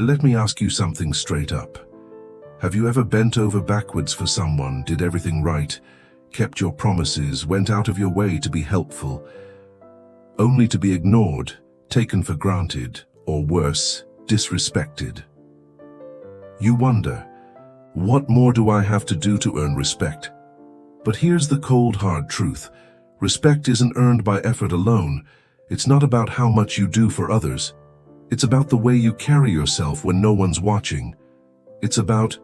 Let me ask you something straight up. Have you ever bent over backwards for someone, did everything right, kept your promises, went out of your way to be helpful, only to be ignored, taken for granted, or worse, disrespected? You wonder, what more do I have to do to earn respect? But here's the cold, hard truth. Respect isn't earned by effort alone. It's not about how much you do for others. It's about the way you carry yourself when no one's watching. It's about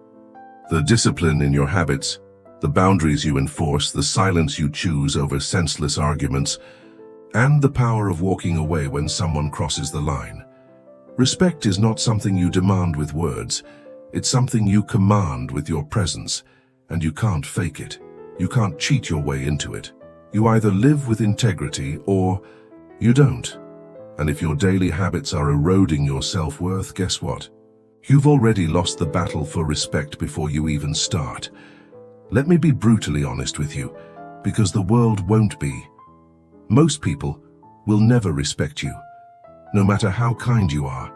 the discipline in your habits, the boundaries you enforce, the silence you choose over senseless arguments, and the power of walking away when someone crosses the line. Respect is not something you demand with words. It's something you command with your presence, and you can't fake it. You can't cheat your way into it. You either live with integrity or you don't. And if your daily habits are eroding your self-worth, guess what? You've already lost the battle for respect before you even start. Let me be brutally honest with you, because the world won't be. Most people will never respect you, no matter how kind you are,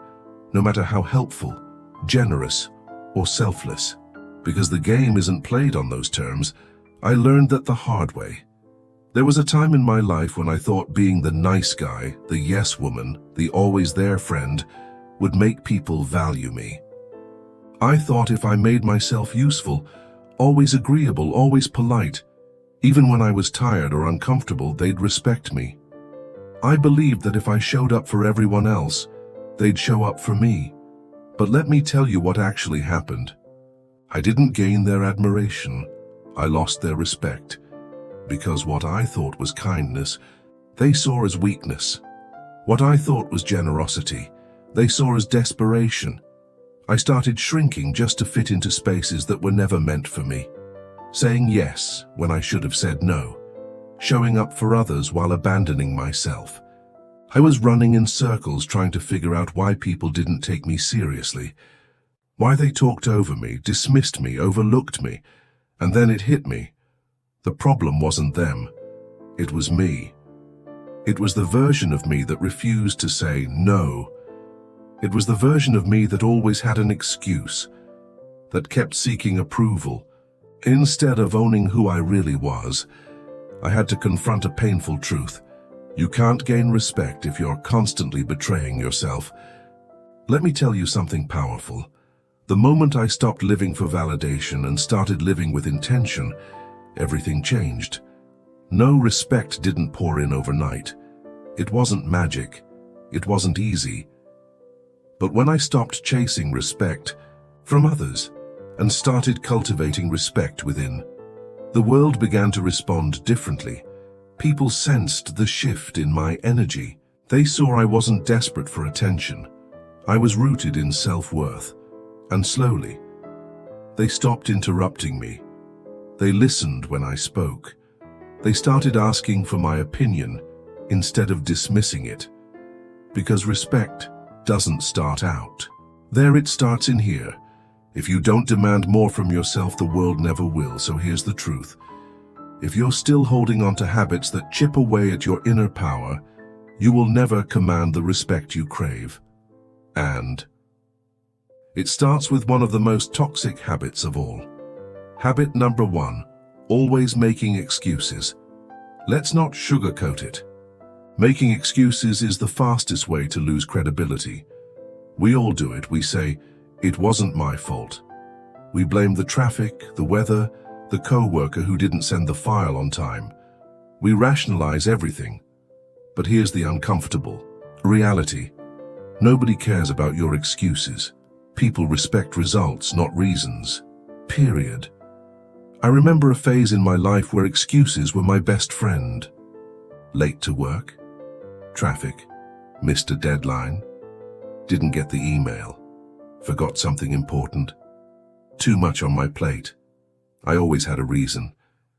no matter how helpful, generous, or selfless. Because the game isn't played on those terms. I learned that the hard way. There was a time in my life when I thought being the nice guy, the yes woman, the always there friend, would make people value me. I thought if I made myself useful, always agreeable, always polite, even when I was tired or uncomfortable, they'd respect me. I believed that if I showed up for everyone else, they'd show up for me. But let me tell you what actually happened. I didn't gain their admiration. I lost their respect. Because what I thought was kindness, they saw as weakness. What I thought was generosity, they saw as desperation. I started shrinking just to fit into spaces that were never meant for me. Saying yes when I should have said no. Showing up for others while abandoning myself. I was running in circles trying to figure out why people didn't take me seriously. Why they talked over me, dismissed me, overlooked me. And then it hit me. The problem wasn't them. It was me. It was the version of me that refused to say no. It was the version of me that always had an excuse, that kept seeking approval. Instead of owning who I really was, I had to confront a painful truth. You can't gain respect if you're constantly betraying yourself. Let me tell you something powerful. The moment I stopped living for validation and started living with intention, everything changed. No, respect didn't pour in overnight. It wasn't magic. It wasn't easy. But when I stopped chasing respect from others and started cultivating respect within, the world began to respond differently. People sensed the shift in my energy. They saw I wasn't desperate for attention. I was rooted in self-worth. And slowly, they stopped interrupting me. They listened when I spoke. They started asking for my opinion instead of dismissing it. Because respect doesn't start out there, it starts in here. If you don't demand more from yourself, the world never will. So here's the truth. If you're still holding on to habits that chip away at your inner power, you will never command the respect you crave. And it starts with one of the most toxic habits of all. Habit number 1, always making excuses. Let's not sugarcoat it. Making excuses is the fastest way to lose credibility. We all do it. We say, it wasn't my fault. We blame the traffic, the weather, the co-worker who didn't send the file on time. We rationalize everything. But here's the uncomfortable reality. Nobody cares about your excuses. People respect results, not reasons. Period. I remember a phase in my life where excuses were my best friend. Late to work, traffic, missed a deadline, didn't get the email, forgot something important, too much on my plate. I always had a reason,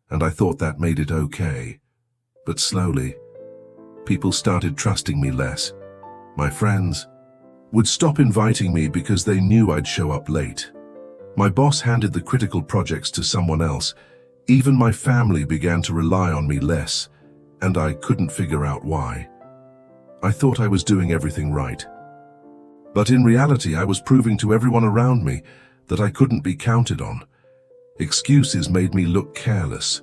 and I thought that made it okay. But slowly, people started trusting me less. My friends would stop inviting me because they knew I'd show up late. My boss handed the critical projects to someone else. Even my family began to rely on me less, and I couldn't figure out why. I thought I was doing everything right. But in reality, I was proving to everyone around me that I couldn't be counted on. Excuses made me look careless.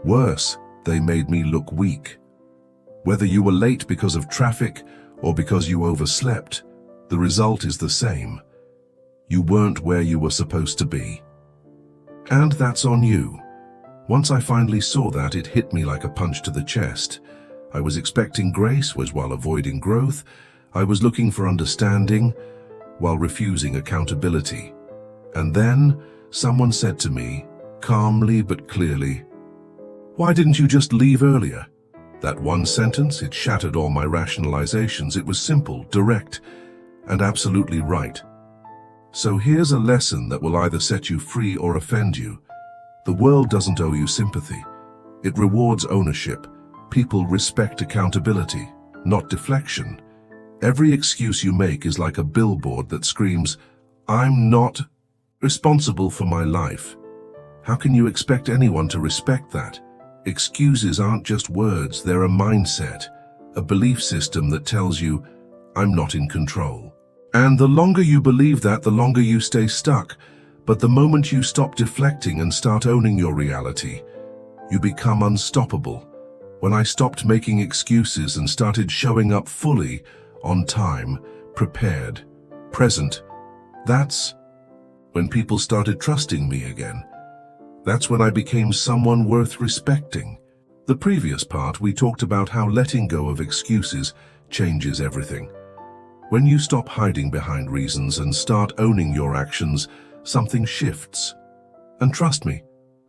Worse, they made me look weak. Whether you were late because of traffic or because you overslept, the result is the same. You weren't where you were supposed to be. And that's on you. Once I finally saw that, it hit me like a punch to the chest. I was expecting grace while avoiding growth. I was looking for understanding while refusing accountability. And then someone said to me, calmly but clearly, "Why didn't you just leave earlier?" That one sentence, it shattered all my rationalizations. It was simple, direct, and absolutely right. So here's a lesson that will either set you free or offend you. The world doesn't owe you sympathy. It rewards ownership. People respect accountability, not deflection. Every excuse you make is like a billboard that screams, "I'm not responsible for my life." How can you expect anyone to respect that? Excuses aren't just words, they're a mindset, a belief system that tells you, "I'm not in control." And the longer you believe that, the longer you stay stuck. But the moment you stop deflecting and start owning your reality, you become unstoppable. When I stopped making excuses and started showing up fully, on time, prepared, present, that's when people started trusting me again. That's when I became someone worth respecting. The previous part, we talked about how letting go of excuses changes everything. When you stop hiding behind reasons and start owning your actions, something shifts. And trust me,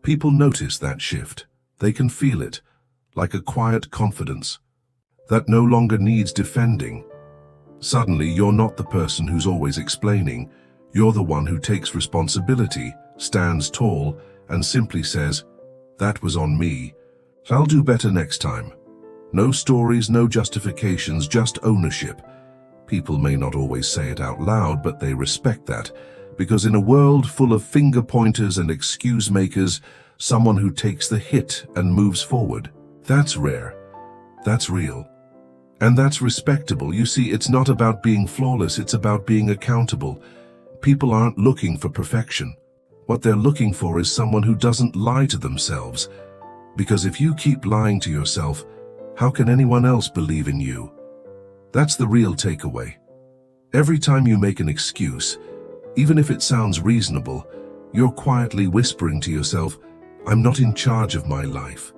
people notice that shift. They can feel it, like a quiet confidence that no longer needs defending. Suddenly, you're not the person who's always explaining. You're the one who takes responsibility, stands tall, and simply says, "That was on me. I'll do better next time." No stories, no justifications, just ownership. People may not always say it out loud, but they respect that, because in a world full of finger pointers and excuse makers, someone who takes the hit and moves forward, that's rare, that's real, and that's respectable. You see, it's not about being flawless, it's about being accountable. People aren't looking for perfection. What they're looking for is someone who doesn't lie to themselves. Because if you keep lying to yourself, how can anyone else believe in you? That's the real takeaway. Every time you make an excuse, even if it sounds reasonable, you're quietly whispering to yourself, "I'm not in charge of my life."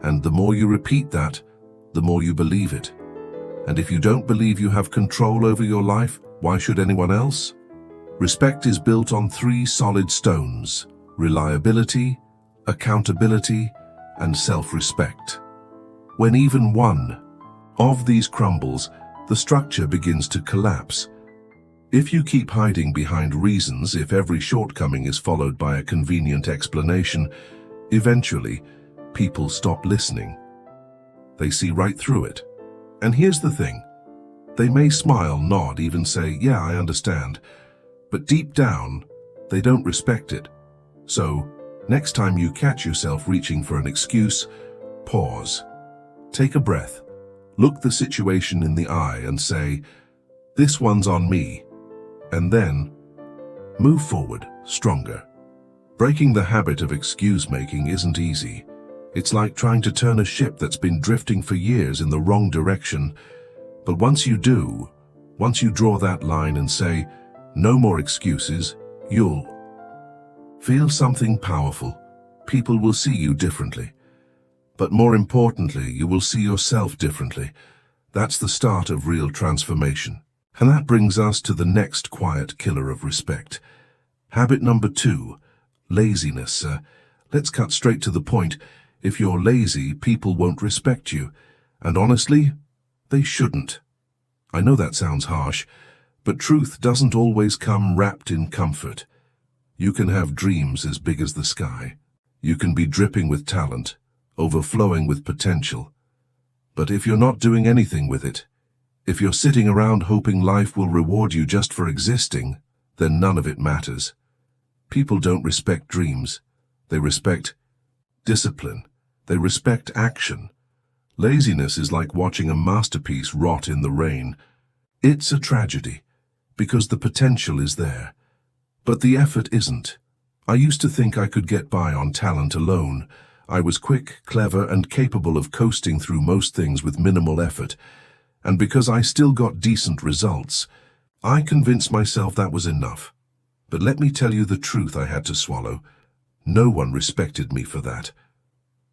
And the more you repeat that, the more you believe it. And if you don't believe you have control over your life, why should anyone else? Respect is built on 3 solid stones: reliability, accountability, and self-respect. When even one of these crumbles, the structure begins to collapse. If you keep hiding behind reasons, if every shortcoming is followed by a convenient explanation, eventually, people stop listening. They see right through it. And here's the thing. They may smile, nod, even say, "Yeah, I understand." But deep down, they don't respect it. So, next time you catch yourself reaching for an excuse, pause. Take a breath. Look the situation in the eye and say, "This one's on me." And then, move forward, stronger. Breaking the habit of excuse-making isn't easy. It's like trying to turn a ship that's been drifting for years in the wrong direction. But once you do, once you draw that line and say, "No more excuses," you'll feel something powerful. People will see you differently. But more importantly, you will see yourself differently. That's the start of real transformation. And that brings us to the next quiet killer of respect. Habit number 2, laziness. Let's cut straight to the point. If you're lazy, people won't respect you. And honestly, they shouldn't. I know that sounds harsh, but truth doesn't always come wrapped in comfort. You can have dreams as big as the sky. You can be dripping with talent, overflowing with potential. But if you're not doing anything with it, if you're sitting around hoping life will reward you just for existing, then none of it matters. People don't respect dreams. They respect discipline. They respect action. Laziness is like watching a masterpiece rot in the rain. It's a tragedy. because the potential is there. But the effort isn't. I used to think I could get by on talent alone. I was quick, clever, and capable of coasting through most things with minimal effort. And because I still got decent results, I convinced myself that was enough. But let me tell you the truth I had to swallow. No one respected me for that.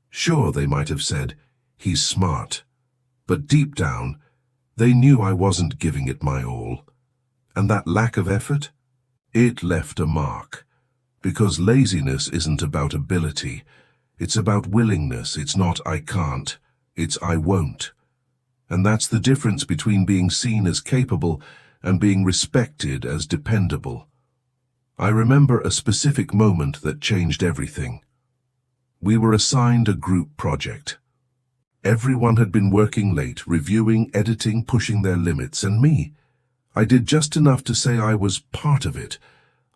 Sure, they might have said, "He's smart." But deep down, they knew I wasn't giving it my all. And that lack of effort? It left a mark. Because laziness isn't about ability. It's about willingness. It's not "I can't," it's "I won't." And that's the difference between being seen as capable and being respected as dependable. I remember a specific moment that changed everything. We were assigned a group project. Everyone had been working late, reviewing, editing, pushing their limits, and me. I did just enough to say I was part of it.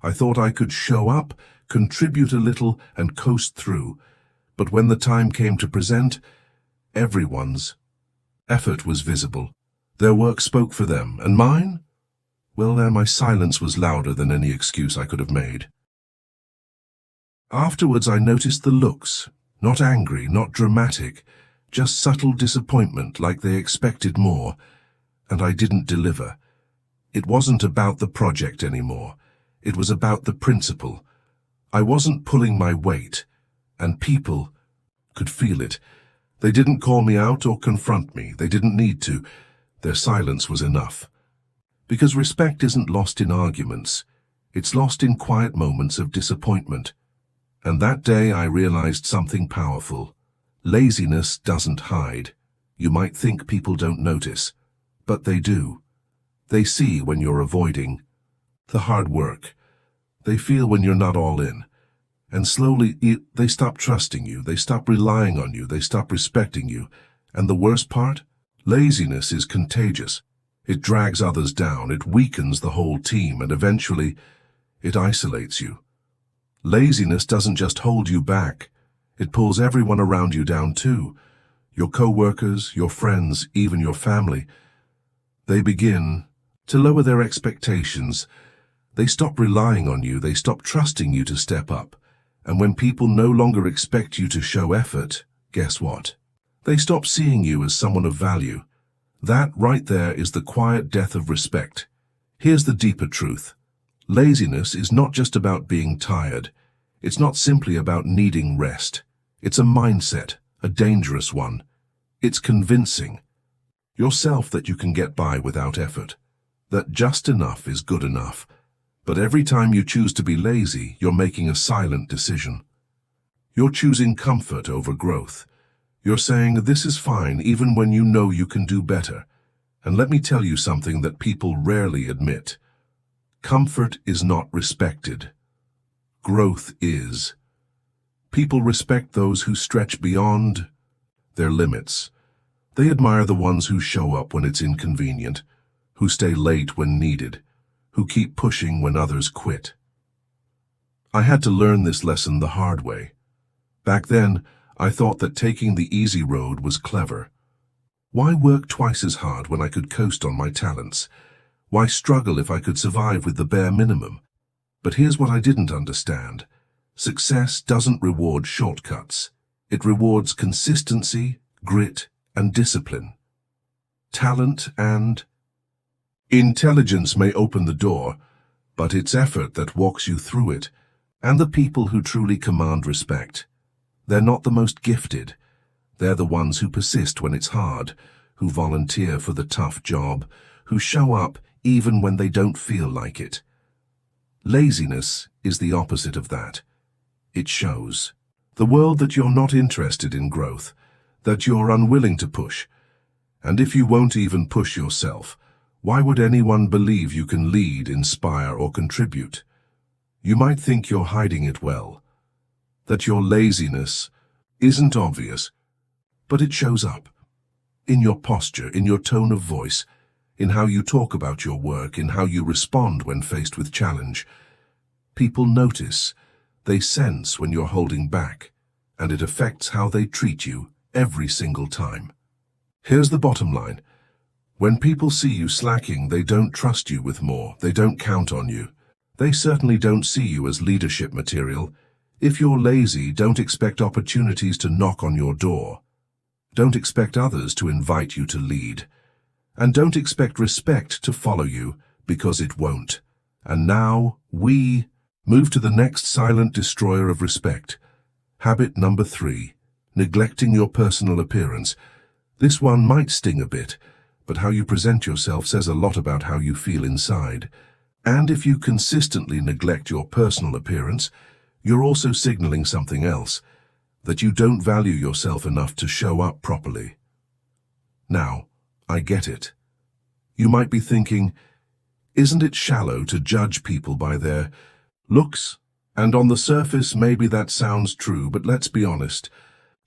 I thought I could show up, contribute a little, and coast through. But when the time came to present, everyone's effort was visible. Their work spoke for them, and mine? Well, my silence was louder than any excuse I could have made. Afterwards, I noticed the looks. Not angry, not dramatic, just subtle disappointment, like they expected more. And I didn't deliver. It wasn't about the project anymore. It was about the principle. I wasn't pulling my weight, and people could feel it. They didn't call me out or confront me. They didn't need to. Their silence was enough. Because respect isn't lost in arguments. It's lost in quiet moments of disappointment. And that day I realized something powerful. Laziness doesn't hide. You might think people don't notice, but they do. They see when you're avoiding the hard work. They feel when you're not all in. And slowly, they stop trusting you, they stop relying on you, they stop respecting you. And the worst part? Laziness is contagious. It drags others down, it weakens the whole team, and eventually, it isolates you. Laziness doesn't just hold you back. It pulls everyone around you down too. Your co-workers, your friends, even your family. They begin to lower their expectations. They stop relying on you, they stop trusting you to step up. And when people no longer expect you to show effort, guess what? They stop seeing you as someone of value. That right there is the quiet death of respect. Here's the deeper truth. Laziness is not just about being tired. It's not simply about needing rest. It's a mindset, a dangerous one. It's convincing yourself that you can get by without effort, that just enough is good enough. But every time you choose to be lazy, you're making a silent decision. You're choosing comfort over growth. You're saying this is fine even when you know you can do better. And let me tell you something that people rarely admit. Comfort is not respected. Growth is. People respect those who stretch beyond their limits. They admire the ones who show up when it's inconvenient, who stay late when needed, who keep pushing when others quit. I had to learn this lesson the hard way. Back then, I thought that taking the easy road was clever. Why work twice as hard when I could coast on my talents? Why struggle if I could survive with the bare minimum? But here's what I didn't understand. Success doesn't reward shortcuts. It rewards consistency, grit, and discipline. Talent and intelligence may open the door, but it's effort that walks you through it, and the people who truly command respect. They're not the most gifted. They're the ones who persist when it's hard, who volunteer for the tough job, who show up even when they don't feel like it. Laziness is the opposite of that. It shows the world that you're not interested in growth, that you're unwilling to push. And if you won't even push yourself, why would anyone believe you can lead, inspire, or contribute? You might think you're hiding it well, that your laziness isn't obvious, but it shows up. In your posture, in your tone of voice, in how you talk about your work, in how you respond when faced with challenge. People notice, they sense when you're holding back, and it affects how they treat you every single time. Here's the bottom line. When people see you slacking, they don't trust you with more. They don't count on you. They certainly don't see you as leadership material. If you're lazy, don't expect opportunities to knock on your door. Don't expect others to invite you to lead. And don't expect respect to follow you, because it won't. And now, we move to the next silent destroyer of respect. Habit number 3, neglecting your personal appearance. This one might sting a bit, but how you present yourself says a lot about how you feel inside. And if you consistently neglect your personal appearance, you're also signaling something else, that you don't value yourself enough to show up properly. Now, I get it. You might be thinking, isn't it shallow to judge people by their looks? And on the surface, maybe that sounds true, but let's be honest.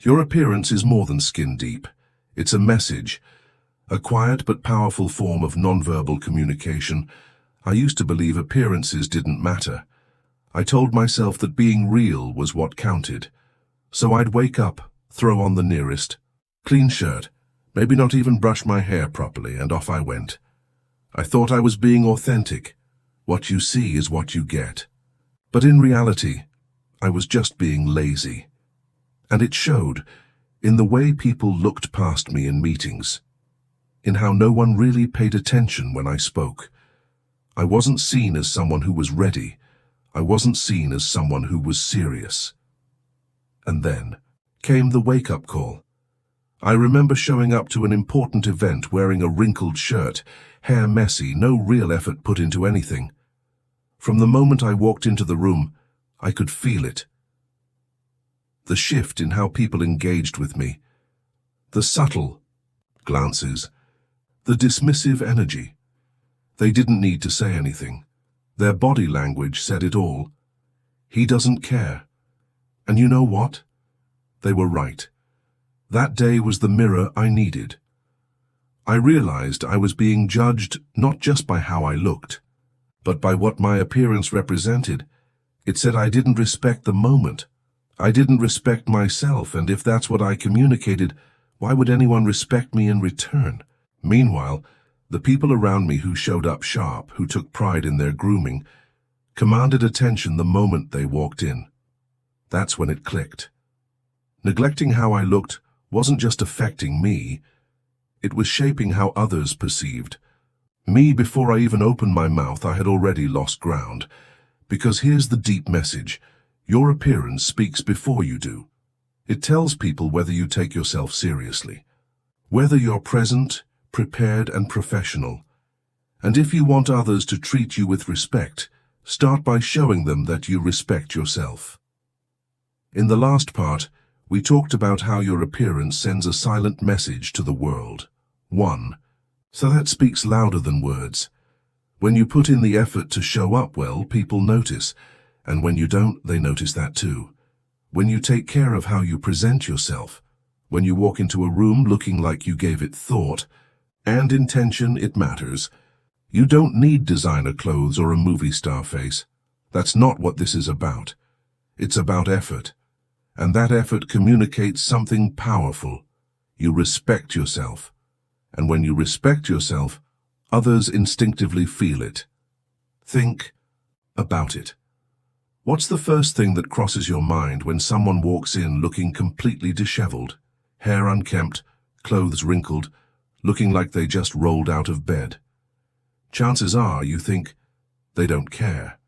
Your appearance is more than skin deep. It's a message, a quiet but powerful form of nonverbal communication. I used to believe appearances didn't matter. I told myself that being real was what counted. So I'd wake up, throw on the nearest clean shirt, maybe not even brush my hair properly, and off I went. I thought I was being authentic. What you see is what you get. But in reality, I was just being lazy. And it showed in the way people looked past me in meetings, in how no one really paid attention when I spoke. I wasn't seen as someone who was ready. I wasn't seen as someone who was serious. And then came the wake-up call. I remember showing up to an important event wearing a wrinkled shirt, hair messy, no real effort put into anything. From the moment I walked into the room, I could feel it. The shift in how people engaged with me. The subtle glances. The dismissive energy. They didn't need to say anything. Their body language said it all. He doesn't care. And you know what? They were right. That day was the mirror I needed. I realized I was being judged not just by how I looked, but by what my appearance represented. It said I didn't respect the moment. I didn't respect myself, and if that's what I communicated, why would anyone respect me in return? Meanwhile, the people around me who showed up sharp, who took pride in their grooming, commanded attention the moment they walked in. That's when it clicked. Neglecting how I looked wasn't just affecting me, it was shaping how others perceived. Me, before I even opened my mouth, I had already lost ground. Because here's the deep message. Your appearance speaks before you do. It tells people whether you take yourself seriously, whether you're present, prepared, and professional. And if you want others to treat you with respect, start by showing them that you respect yourself. In the last part, we talked about how your appearance sends a silent message to the world. 1. So that speaks louder than words. When you put in the effort to show up well, people notice. And when you don't, they notice that too. When you take care of how you present yourself, when you walk into a room looking like you gave it thought and intention, it matters. You don't need designer clothes or a movie star face. That's not what this is about. It's about effort. And that effort communicates something powerful. You respect yourself. And when you respect yourself, others instinctively feel it. Think about it. What's the first thing that crosses your mind when someone walks in looking completely disheveled, hair unkempt, clothes wrinkled, looking like they just rolled out of bed? Chances are you think, they don't care.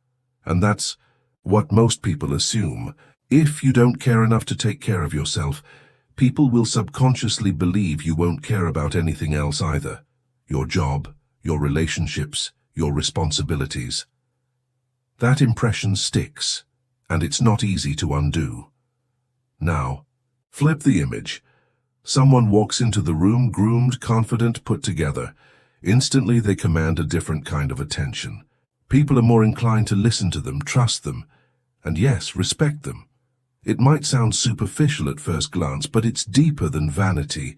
And that's what most people assume. If you don't care enough to take care of yourself, people will subconsciously believe you won't care about anything else either. Your job, your relationships, your responsibilities. That impression sticks, and it's not easy to undo. Now, flip the image. Someone walks into the room groomed, confident, put together. Instantly they command a different kind of attention. People are more inclined to listen to them, trust them, and yes, respect them. It might sound superficial at first glance, but it's deeper than vanity.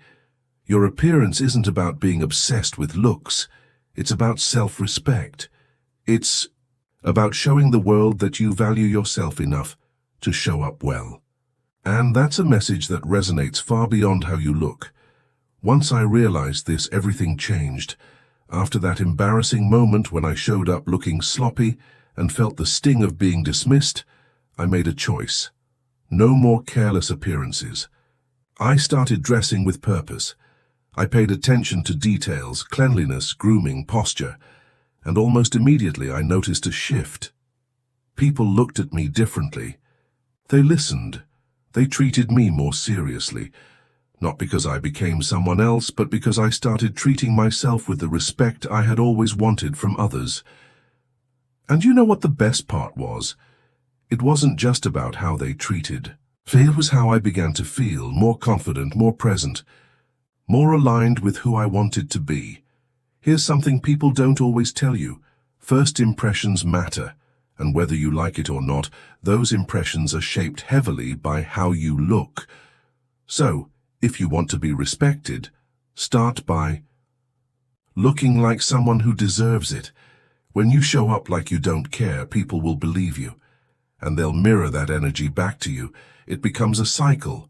Your appearance isn't about being obsessed with looks. It's about self-respect. It's about showing the world that you value yourself enough to show up well. And that's a message that resonates far beyond how you look. Once I realized this, everything changed. After that embarrassing moment when I showed up looking sloppy and felt the sting of being dismissed, I made a choice. No more careless appearances. I started dressing with purpose. I paid attention to details, cleanliness, grooming, posture, and almost immediately I noticed a shift. People looked at me differently. They listened. They treated me more seriously. Not because I became someone else, but because I started treating myself with the respect I had always wanted from others. And you know what the best part was? It wasn't just about how they treated. It was how I began to feel, more confident, more present, more aligned with who I wanted to be. Here's something people don't always tell you. First impressions matter, and whether you like it or not, those impressions are shaped heavily by how you look. So, if you want to be respected, start by looking like someone who deserves it. When you show up like you don't care, people will believe you, and they'll mirror that energy back to you. It becomes a cycle,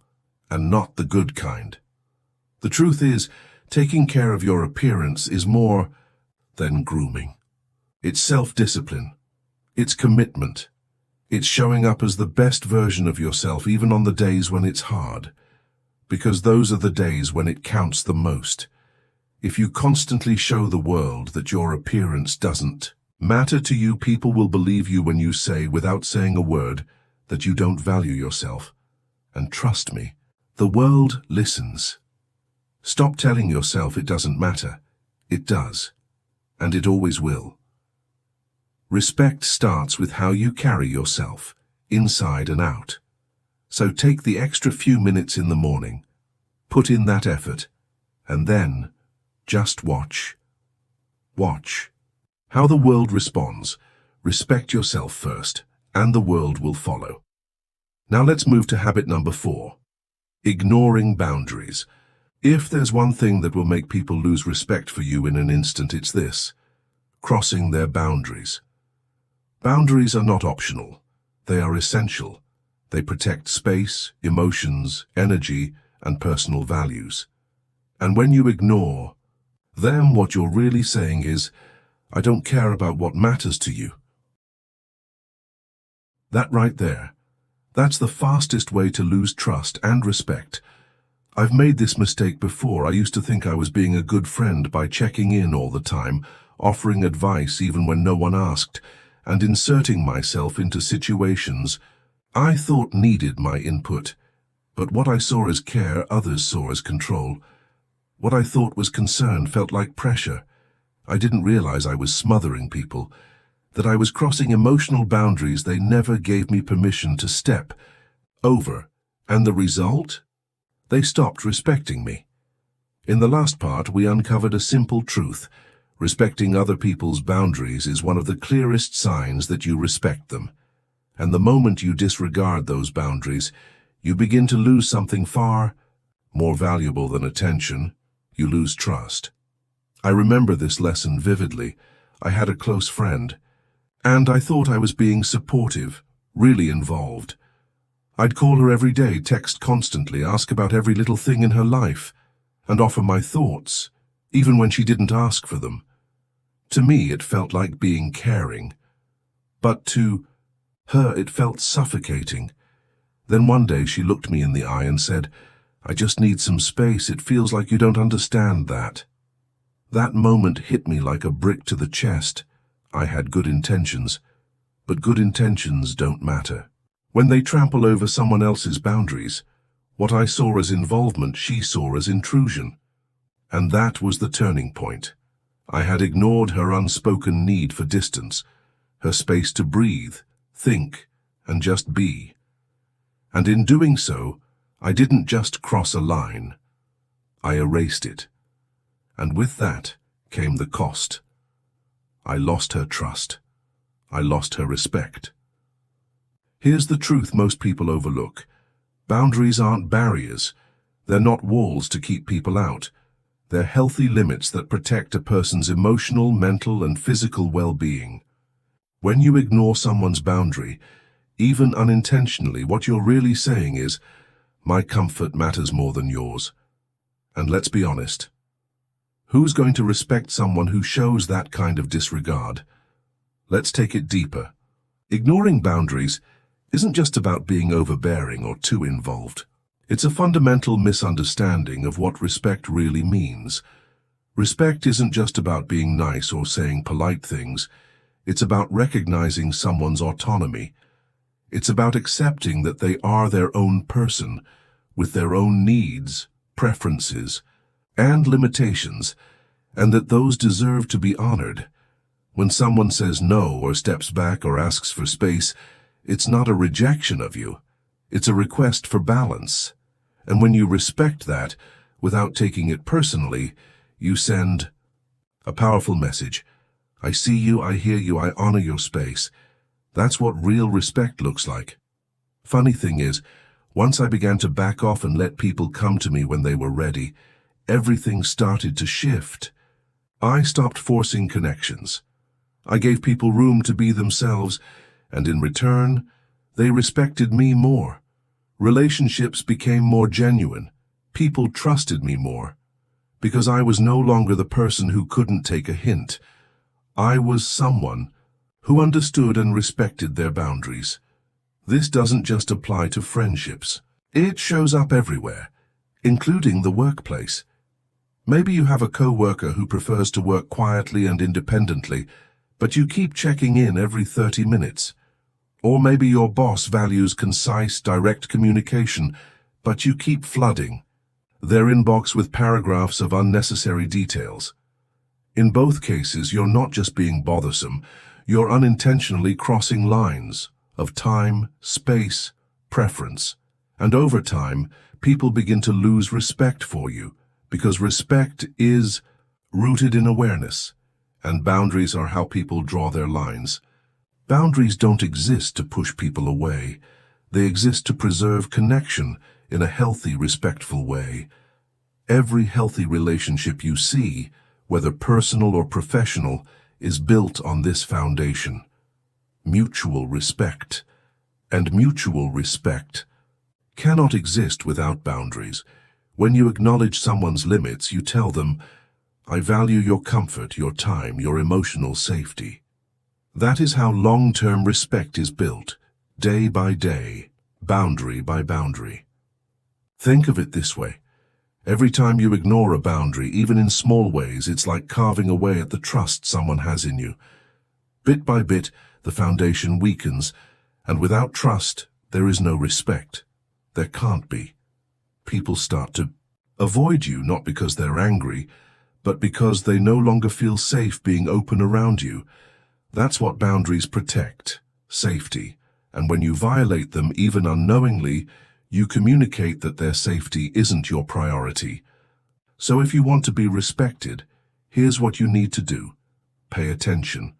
and not the good kind. The truth is, taking care of your appearance is more than grooming. It's self-discipline. It's commitment. It's showing up as the best version of yourself even on the days when it's hard. Because those are the days when it counts the most. If you constantly show the world that your appearance doesn't matter to you, people will believe you when you say, without saying a word, that you don't value yourself. And trust me, the world listens. Stop telling yourself it doesn't matter. It does. And it always will. Respect starts with how you carry yourself, inside and out. So take the extra few minutes in the morning, put in that effort, and then just watch. Watch how the world responds. Respect yourself first, and the world will follow. Now let's move to habit number 4. Ignoring boundaries. If there's one thing that will make people lose respect for you in an instant, it's this: crossing their boundaries. Boundaries are not optional. They are essential. They protect space, emotions, energy, and personal values. And when you ignore them, what you're really saying is, I don't care about what matters to you. That right there, that's the fastest way to lose trust and respect. I've made this mistake before. I used to think I was being a good friend by checking in all the time, offering advice even when no one asked, and inserting myself into situations I thought needed my input. But what I saw as care, others saw as control. What I thought was concern felt like pressure. I didn't realize I was smothering people, that I was crossing emotional boundaries they never gave me permission to step over. And the result? They stopped respecting me. In the last part, we uncovered a simple truth. Respecting other people's boundaries is one of the clearest signs that you respect them. And the moment you disregard those boundaries, you begin to lose something far more valuable than attention. You lose trust. I remember this lesson vividly. I had a close friend, and I thought I was being supportive, really involved. I'd call her every day, text constantly, ask about every little thing in her life, and offer my thoughts, even when she didn't ask for them. To me, it felt like being caring, but to her, it felt suffocating. Then one day she looked me in the eye and said, I just need some space. It feels like you don't understand that. That moment hit me like a brick to the chest. I had good intentions, but good intentions don't matter. When they trample over someone else's boundaries, what I saw as involvement, she saw as intrusion. And that was the turning point. I had ignored her unspoken need for distance, her space to breathe, think, and just be. And in doing so, I didn't just cross a line. I erased it. And with that came the cost. I lost her trust. I lost her respect. Here's the truth most people overlook. Boundaries aren't barriers. They're not walls to keep people out. They're healthy limits that protect a person's emotional, mental, and physical well-being. When you ignore someone's boundary, even unintentionally, what you're really saying is, my comfort matters more than yours. And let's be honest, who's going to respect someone who shows that kind of disregard? Let's take it deeper. Ignoring boundaries isn't just about being overbearing or too involved. It's a fundamental misunderstanding of what respect really means. Respect isn't just about being nice or saying polite things. It's about recognizing someone's autonomy. It's about accepting that they are their own person, with their own needs, preferences, and limitations, and that those deserve to be honored. When someone says no or steps back or asks for space, it's not a rejection of you. It's a request for balance. And when you respect that, without taking it personally, you send a powerful message. I see you, I hear you, I honor your space. That's what real respect looks like. Funny thing is, once I began to back off and let people come to me when they were ready, everything started to shift. I stopped forcing connections. I gave people room to be themselves, and in return, they respected me more. Relationships became more genuine. People trusted me more. Because I was no longer the person who couldn't take a hint. I was someone who understood and respected their boundaries. This doesn't just apply to friendships. It shows up everywhere, including the workplace. Maybe you have a co-worker who prefers to work quietly and independently, but you keep checking in every 30 minutes. Or maybe your boss values concise, direct communication, but you keep flooding their inbox with paragraphs of unnecessary details. In both cases, you're not just being bothersome, you're unintentionally crossing lines of time, space, preference. And over time, people begin to lose respect for you, because respect is rooted in awareness, and boundaries are how people draw their lines. Boundaries don't exist to push people away. They exist to preserve connection in a healthy, respectful way. Every healthy relationship you see, whether personal or professional, is built on this foundation: mutual respect. And mutual respect cannot exist without boundaries. When you acknowledge someone's limits, you tell them, I value your comfort, your time, your emotional safety. That is how long-term respect is built, day by day, boundary by boundary. Think of it this way. Every time you ignore a boundary, even in small ways, it's like carving away at the trust someone has in you. Bit by bit, the foundation weakens, and without trust, there is no respect. There can't be. People start to avoid you, not because they're angry, but because they no longer feel safe being open around you. That's what boundaries protect: safety. And when you violate them, even unknowingly, you communicate that their safety isn't your priority. So if you want to be respected, here's what you need to do. Pay attention.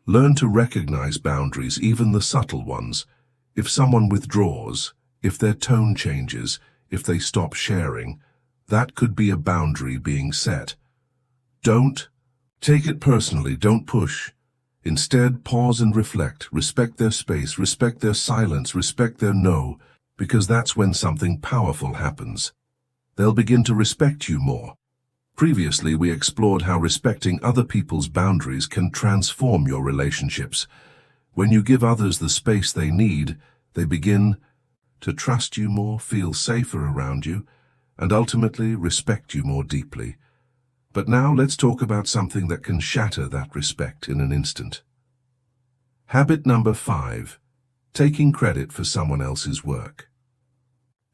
Learn to recognize boundaries, even the subtle ones. If someone withdraws, if their tone changes, if they stop sharing, that could be a boundary being set. Don't take it personally, don't push. Instead, pause and reflect. Respect their space, respect their silence, respect their no, because that's when something powerful happens. They'll begin to respect you more. Previously, we explored how respecting other people's boundaries can transform your relationships. When you give others the space they need, they begin to trust you more, feel safer around you, and ultimately respect you more deeply. But now let's talk about something that can shatter that respect in an instant. Habit number 5. Taking credit for someone else's work.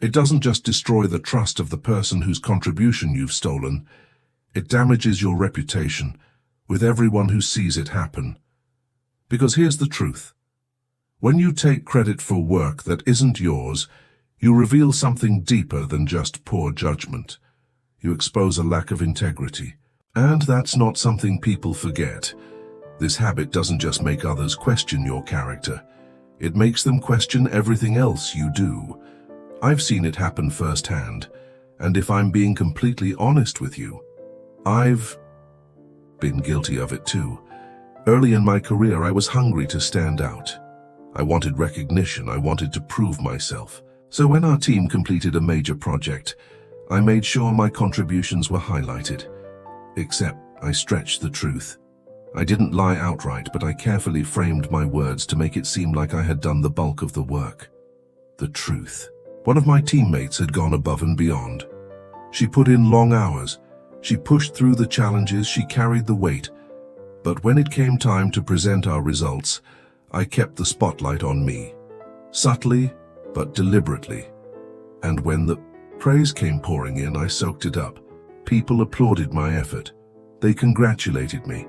It doesn't just destroy the trust of the person whose contribution you've stolen, it damages your reputation with everyone who sees it happen. Because here's the truth. When you take credit for work that isn't yours, you reveal something deeper than just poor judgment. You expose a lack of integrity. And that's not something people forget. This habit doesn't just make others question your character. It makes them question everything else you do. I've seen it happen firsthand, and if I'm being completely honest with you, I've been guilty of it too. Early in my career, I was hungry to stand out. I wanted recognition, I wanted to prove myself. So when our team completed a major project, I made sure my contributions were highlighted. Except I stretched the truth. I didn't lie outright, but I carefully framed my words to make it seem like I had done the bulk of the work. The truth. One of my teammates had gone above and beyond. She put in long hours. She pushed through the challenges, she carried the weight. But when it came time to present our results, I kept the spotlight on me. Subtly, but deliberately. And when the praise came pouring in, I soaked it up. People applauded my effort. They congratulated me.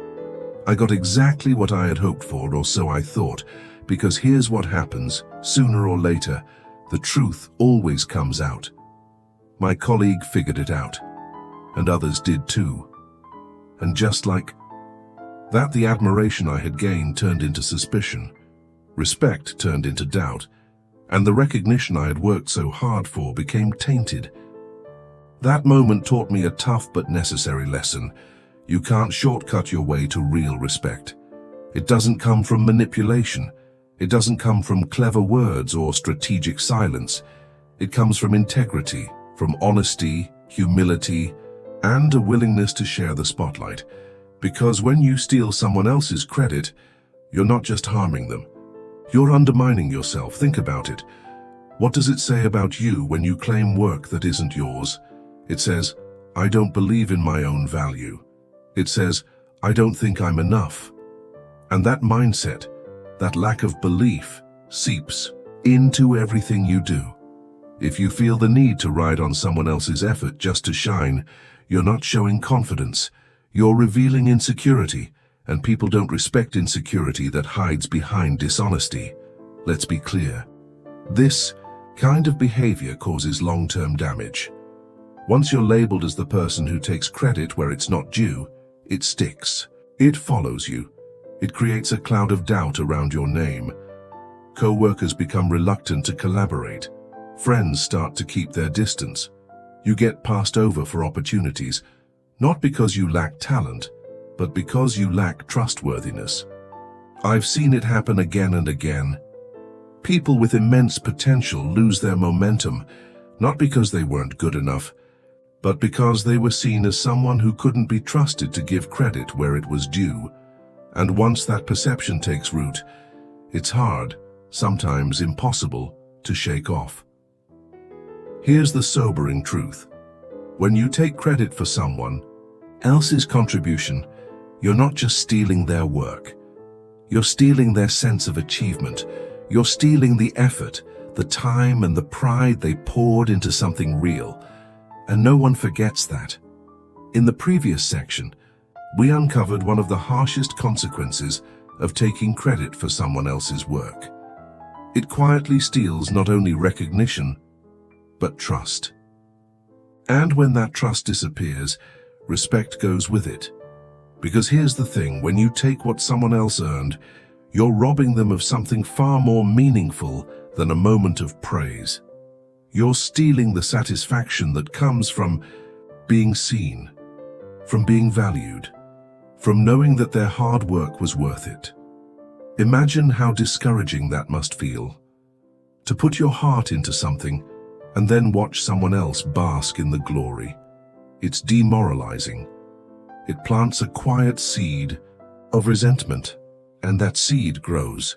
I got exactly what I had hoped for, or so I thought, because here's what happens. Sooner or later, the truth always comes out. My colleague figured it out, and others did too. And just like that, the admiration I had gained turned into suspicion. Respect turned into doubt, and the recognition I had worked so hard for became tainted. That moment taught me a tough but necessary lesson. You can't shortcut your way to real respect. It doesn't come from manipulation. It doesn't come from clever words or strategic silence. It comes from integrity, from honesty, humility, and a willingness to share the spotlight. Because when you steal someone else's credit, you're not just harming them. You're undermining yourself. Think about it. What does it say about you when you claim work that isn't yours? It says, I don't believe in my own value. It says, I don't think I'm enough. And that mindset, that lack of belief, seeps into everything you do. If you feel the need to ride on someone else's effort just to shine, you're not showing confidence. You're revealing insecurity, and people don't respect insecurity that hides behind dishonesty. Let's be clear. This kind of behavior causes long-term damage. Once you're labeled as the person who takes credit where it's not due, it sticks. It follows you. It creates a cloud of doubt around your name. Co-workers become reluctant to collaborate. Friends start to keep their distance. You get passed over for opportunities, not because you lack talent, but because you lack trustworthiness. I've seen it happen again and again. People with immense potential lose their momentum, not because they weren't good enough, but because they were seen as someone who couldn't be trusted to give credit where it was due. And once that perception takes root, it's hard, sometimes impossible, to shake off. Here's the sobering truth. When you take credit for someone else's contribution, you're not just stealing their work. You're stealing their sense of achievement. You're stealing the effort, the time, and the pride they poured into something real. And no one forgets that. In the previous section, we uncovered one of the harshest consequences of taking credit for someone else's work. It quietly steals not only recognition, but trust. And when that trust disappears, respect goes with it. Because here's the thing, when you take what someone else earned, you're robbing them of something far more meaningful than a moment of praise. You're stealing the satisfaction that comes from being seen, from being valued, from knowing that their hard work was worth it. Imagine how discouraging that must feel. To put your heart into something and then watch someone else bask in the glory. It's demoralizing. It plants a quiet seed of resentment, and that seed grows.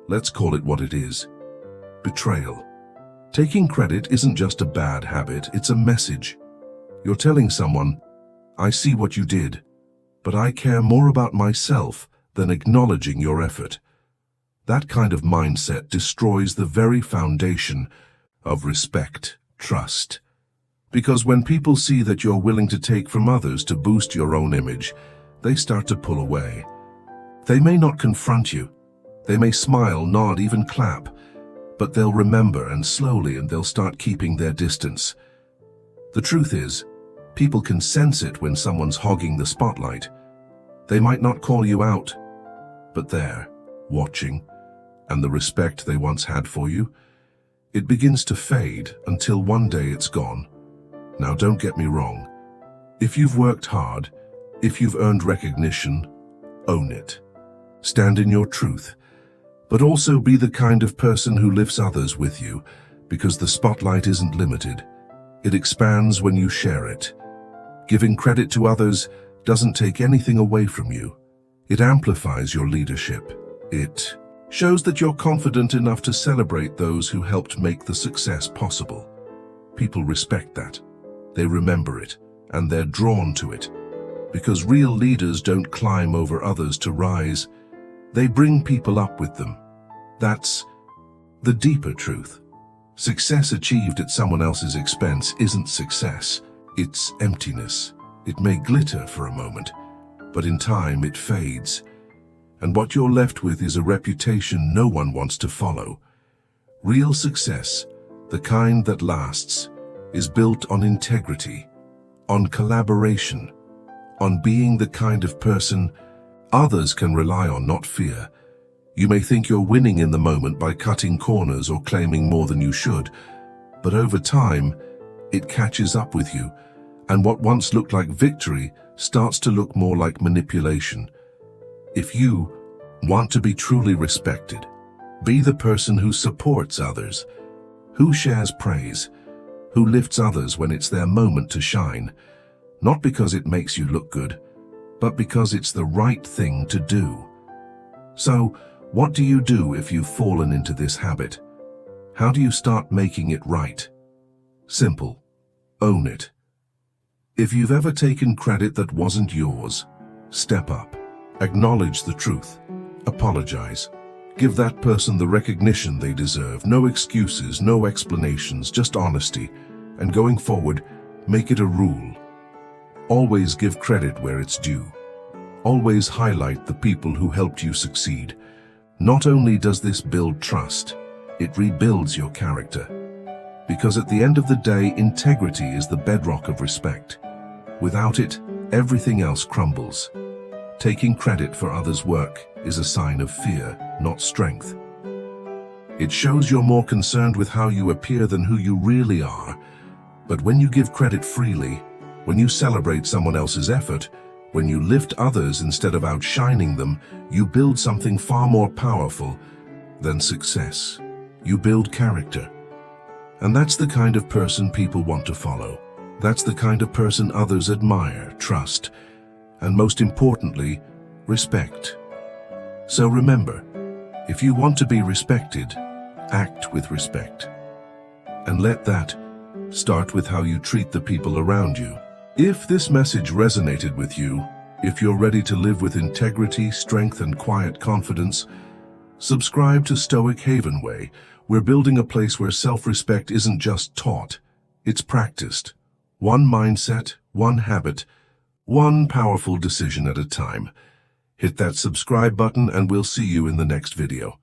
Let's call it what it is. Betrayal. Taking credit isn't just a bad habit, it's a message. You're telling someone, I see what you did, but I care more about myself than acknowledging your effort. That kind of mindset destroys the very foundation of respect, trust. Because when people see that you're willing to take from others to boost your own image, they start to pull away. They may not confront you. They may smile, nod, even clap, but they'll remember, and slowly they'll start keeping their distance. The truth is, people can sense it when someone's hogging the spotlight. They might not call you out, but they're watching, and the respect they once had for you, it begins to fade until one day it's gone. Now don't get me wrong. If you've worked hard, if you've earned recognition, own it. Stand in your truth, but also be the kind of person who lifts others with you, because the spotlight isn't limited. It expands when you share it. Giving credit to others doesn't take anything away from you. It amplifies your leadership. It shows that you're confident enough to celebrate those who helped make the success possible. People respect that. They remember it, and they're drawn to it. Because real leaders don't climb over others to rise. They bring people up with them. That's the deeper truth. Success achieved at someone else's expense isn't success. It's emptiness. It may glitter for a moment, but in time it fades. And what you're left with is a reputation no one wants to follow. Real success, the kind that lasts, is built on integrity, on collaboration, on being the kind of person others can rely on, not fear. You may think you're winning in the moment by cutting corners or claiming more than you should, but over time, it catches up with you, and what once looked like victory starts to look more like manipulation. If you want to be truly respected, be the person who supports others, who shares praise, who lifts others when it's their moment to shine, not because it makes you look good, but because it's the right thing to do. So, what do you do if you've fallen into this habit? How do you start making it right? Simple. Own it. If you've ever taken credit that wasn't yours, step up. Acknowledge the truth. Apologize. Give that person the recognition they deserve. No excuses, no explanations, just honesty. And going forward, make it a rule. Always give credit where it's due. Always highlight the people who helped you succeed. Not only does this build trust, it rebuilds your character. Because at the end of the day, integrity is the bedrock of respect. Without it, everything else crumbles. Taking credit for others' work is a sign of fear, not strength. It shows you're more concerned with how you appear than who you really are. But when you give credit freely, when you celebrate someone else's effort, when you lift others instead of outshining them, you build something far more powerful than success. You build character. And that's the kind of person people want to follow. That's the kind of person others admire, trust, and most importantly, respect. So remember, if you want to be respected, act with respect. And let that start with how you treat the people around you. If this message resonated with you, if you're ready to live with integrity, strength, and quiet confidence, subscribe to Stoic Haven Way. We're building a place where self-respect isn't just taught, it's practiced. One mindset, one habit, one powerful decision at a time. Hit that subscribe button and we'll see you in the next video.